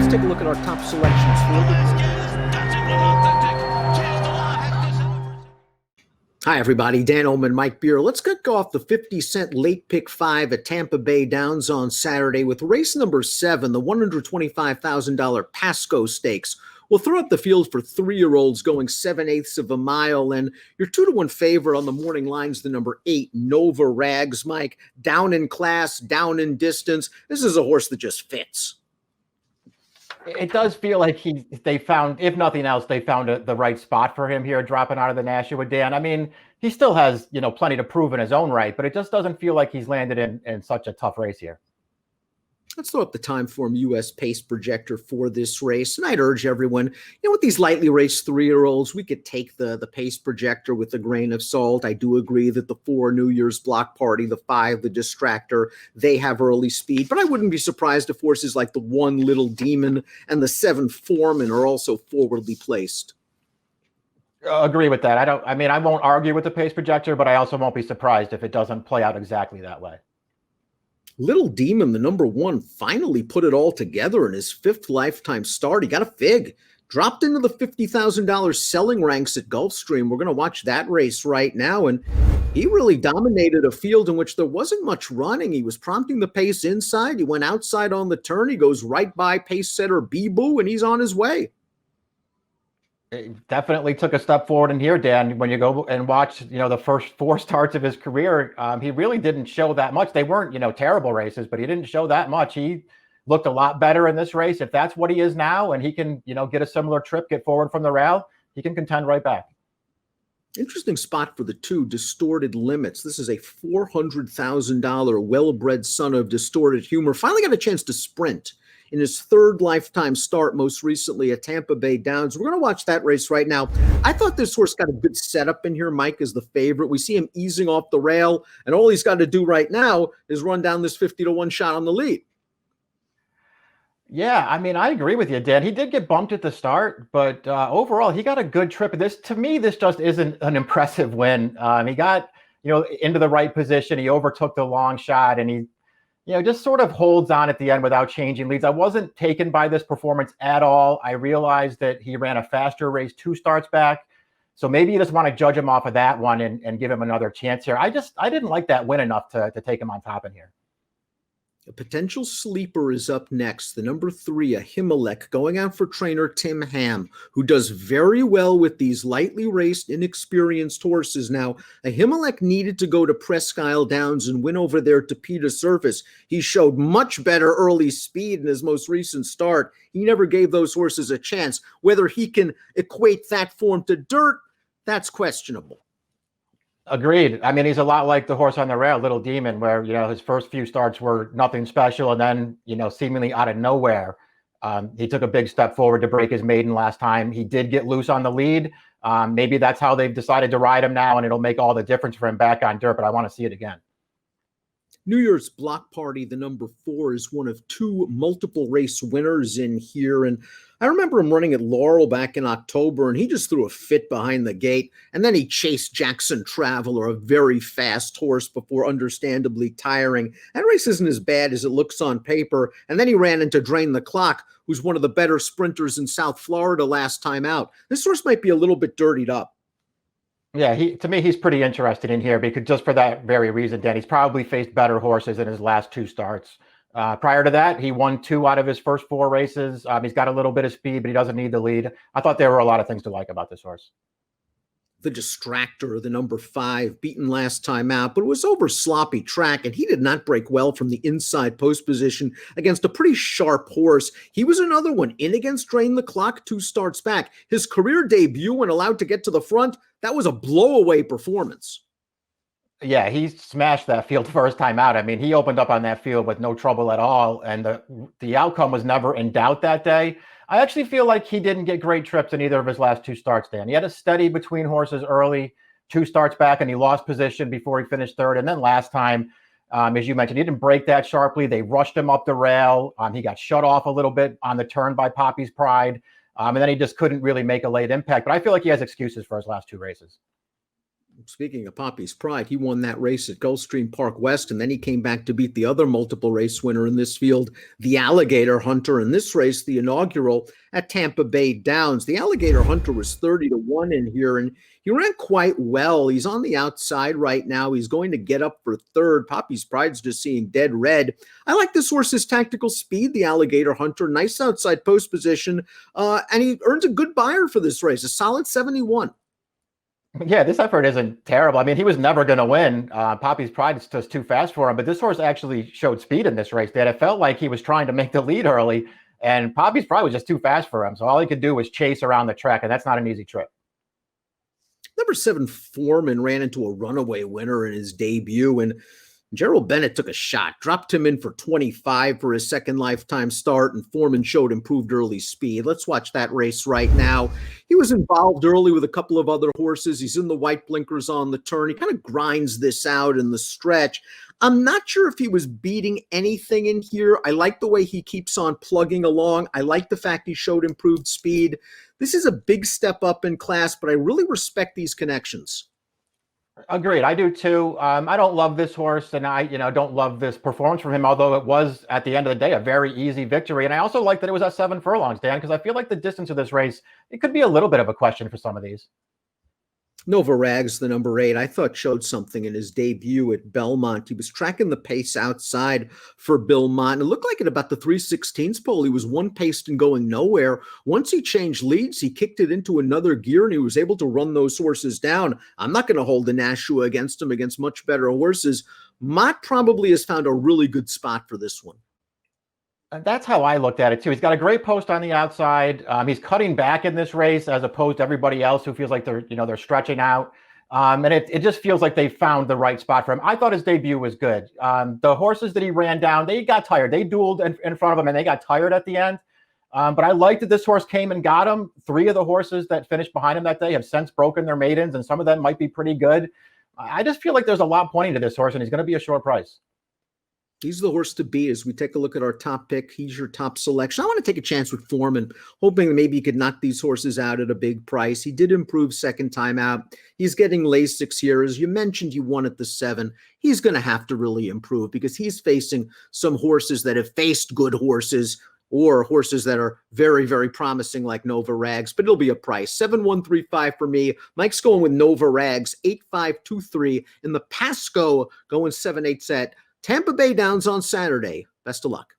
let's take a look at our top selections for Hi, everybody. Dan Illman, Mike Beer. Let's kick off the 50-cent late pick 5 at Tampa Bay Downs on Saturday with race number 7, the $125,000 Pasco Stakes. We'll throw up the field for 3-year-olds going 7/8 of a mile, and your 2-to-1 favorite on the morning line's the number 8, Nova Rags. Mike, down in class, down in distance. This is a horse that just fits. It does feel like they found, if nothing else, they found the right spot for him here, dropping out of the National with Dan. I mean, he still has, plenty to prove in his own right, but it just doesn't feel like he's landed in such a tough race here. Let's throw up the Timeform U.S. pace projector for this race. And I'd urge everyone, with these lightly raced 3-year-olds, we could take the pace projector with a grain of salt. I do agree that the 4 New Year's Block Party, the 5, the Distractor, they have early speed. But I wouldn't be surprised if horses like the 1 Little Demon and the 7 Foreman are also forwardly placed. Agree with that. I won't argue with the pace projector, but I also won't be surprised if it doesn't play out exactly that way. Little Demon, the number 1, finally put it all together in his 5th lifetime start. He got a fig, dropped into the $50,000 selling ranks at Gulfstream. We're going to watch that race right now. And he really dominated a field in which there wasn't much running. He was prompting the pace inside. He went outside on the turn. He goes right by pace setter Boo, and he's on his way. It definitely took a step forward in here, Dan. When you go and watch, the first 4 starts of his career, he really didn't show that much. They weren't, terrible races, but he didn't show that much. He looked a lot better in this race. If that's what he is now, and he can, get a similar trip, get forward from the rail, he can contend right back. Interesting spot for the 2, Distorted Limits. This is a $400,000 well-bred son of Distorted Humor. Finally got a chance to sprint in his 3rd lifetime start, most recently at Tampa Bay Downs. We're going to watch that race right now. I thought this horse got a good setup in here. Mike is the favorite. We see him easing off the rail, and all he's got to do right now is run down this 50-to-1 shot on the lead. Yeah, I agree with you, Dan. He did get bumped at the start, but overall, he got a good trip. To me, this just isn't an impressive win. He got, into the right position. He overtook the long shot, and he just sort of holds on at the end without changing leads. I wasn't taken by this performance at all. I realized that he ran a faster race 2 starts back. So maybe you just want to judge him off of that one and give him another chance here. I didn't like that win enough to take him on top in here. A potential sleeper is up next. The number 3, Ahimelech, going out for trainer Tim Ham, who does very well with these lightly raced, inexperienced horses. Now, Ahimelech needed to go to Presque Isle Downs and win over there to Peter Surface. He showed much better early speed in his most recent start. He never gave those horses a chance. Whether he can equate that form to dirt, that's questionable. Agreed. He's a lot like the horse on the rail, Little Demon, where, his first few starts were nothing special. And then, seemingly out of nowhere, he took a big step forward to break his maiden last time. He did get loose on the lead. Maybe that's how they've decided to ride him now, and it'll make all the difference for him back on dirt, but I want to see it again. New Year's Block Party, the number 4, is one of 2 multiple race winners in here. And I remember him running at Laurel back in October, and he just threw a fit behind the gate. And then he chased Jackson Traveler, a very fast horse, before understandably tiring. That race isn't as bad as it looks on paper. And then he ran into Drain the Clock, who's one of the better sprinters in South Florida last time out. This horse might be a little bit dirtied up. Yeah, to me, he's pretty interested in here because just for that very reason, Dan, he's probably faced better horses in his last 2 starts. Prior to that, he won 2 out of his first 4 races. He's got a little bit of speed, but he doesn't need the lead. I thought there were a lot of things to like about this horse. The Distractor, the number 5, beaten last time out, but it was over sloppy track, and he did not break well from the inside post position against a pretty sharp horse. He was another one in against Drain the Clock 2 starts back. His career debut, when allowed to get to the front, that was a blow-away performance. Yeah, he smashed that field first time out. He opened up on that field with no trouble at all, and the outcome was never in doubt that day. I actually feel like he didn't get great trips in either of his last 2 starts, Dan. He had a steady between horses early, 2 starts back, and he lost position before he finished 3rd. And then last time, as you mentioned, he didn't break that sharply. They rushed him up the rail. He got shut off a little bit on the turn by Poppy's Pride. And then he just couldn't really make a late impact. But I feel like he has excuses for his last 2 races. Speaking of Poppy's Pride, he won that race at Gulfstream Park West, and then he came back to beat the other multiple race winner in this field, the Alligator Hunter, in this race, the inaugural at Tampa Bay Downs. The Alligator Hunter was 30-1 in here, and he ran quite well. He's on the outside right now. He's going to get up for third. Poppy's Pride's just seeing dead red. I like this horse's tactical speed, the Alligator Hunter. Nice outside post position, and he earns a good buyer for this race, a solid 71. Yeah, this effort isn't terrible. I mean, he was never going to win. Poppy's Pride is just too fast for him, but this horse actually showed speed in this race, Dan. It felt like he was trying to make the lead early, and Poppy's Pride was just too fast for him. So all he could do was chase around the track, and that's not an easy trip. Number 7, Foreman, ran into a runaway winner in his debut, and Gerald Bennett took a shot, dropped him in for 25 for his second lifetime start, and Foreman showed improved early speed. Let's watch that race right now. He was involved early with a couple of other horses. He's in the white blinkers on the turn. He kind of grinds this out in the stretch. I'm not sure if he was beating anything in here. I like the way he keeps on plugging along. I like the fact he showed improved speed. This is a big step up in class, but I really respect these connections. Agreed. I do too. I don't love this horse, and I, don't love this performance from him, although it was, at the end of the day, a very easy victory. And I also like that it was at 7 furlongs, Dan, because I feel like the distance of this race, it could be a little bit of a question for some of these. Nova Rags, the number 8, I thought showed something in his debut at Belmont. He was tracking the pace outside for Belmont. It looked like at about the 3/16 pole, he was one paced and going nowhere. Once he changed leads, he kicked it into another gear, and he was able to run those horses down. I'm not going to hold the Nashua against him against much better horses. Mott probably has found a really good spot for this one. That's how I looked at it too. He's got a great post on the outside. He's cutting back in this race as opposed to everybody else who feels like they're stretching out. And it just feels like they found the right spot for him. I thought his debut was good. The horses that he ran down, they got tired. They dueled in front of him, and they got tired at the end. But I liked that this horse came and got him. 3 of the horses that finished behind him that day have since broken their maidens, and some of them might be pretty good. I just feel like there's a lot pointing to this horse, and he's going to be a short price. He's the horse to beat as we take a look at our top pick. He's your top selection. I want to take a chance with Foreman, hoping that maybe he could knock these horses out at a big price. He did improve second time out. He's getting Lasix here. As you mentioned, he won at the 7. He's going to have to really improve because he's facing some horses that have faced good horses or horses that are very, very promising like Nova Rags, but it'll be a price. 7-1-3-5 for me. Mike's going with Nova Rags, 8-5-2-3, and the Pasco going 7-8 set. Tampa Bay Downs on Saturday. Best of luck.